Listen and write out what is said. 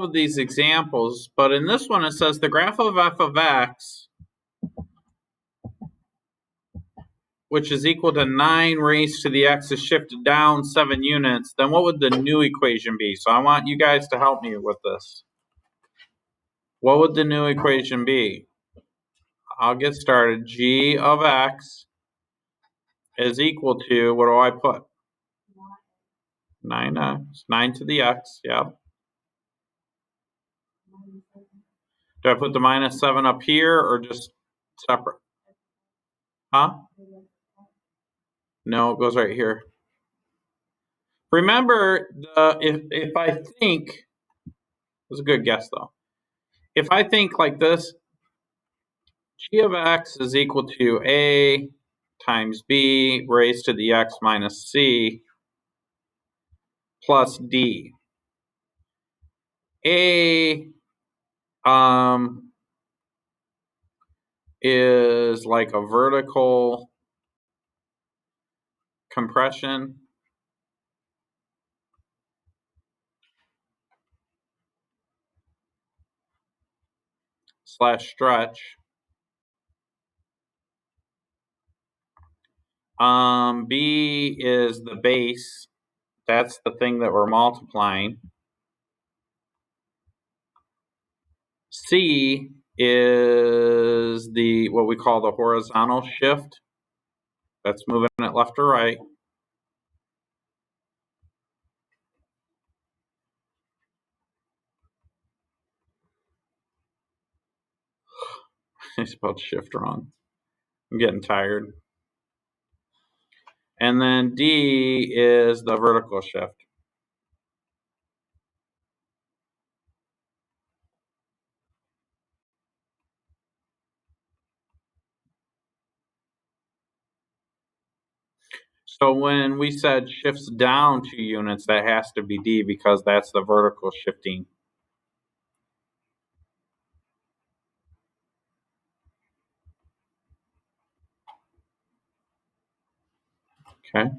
of these examples, but in this one it says the graph of f of x, which is equal to 9 raised to the x, is shifted down 7 units, then what would the new equation be? So I want you guys to help me with this. What would the new equation be? I'll get started. G of x is equal to, what do I put? 9x, 9 to the x, yep. Do I put the minus 7 up here or just separate? Huh? No, it goes right here. Remember, if I think, it was a good guess though. If I think like this, g of x is equal to a times b raised to the x minus c plus d. A is like a vertical compression / stretch. B is the base. That's the thing that we're multiplying. C is the what we call the horizontal shift. That's moving it left or right. I spelled shift wrong. I'm getting tired. And then D is the vertical shift. So when we said shifts down 2 units, that has to be D because that's the vertical shifting. Okay.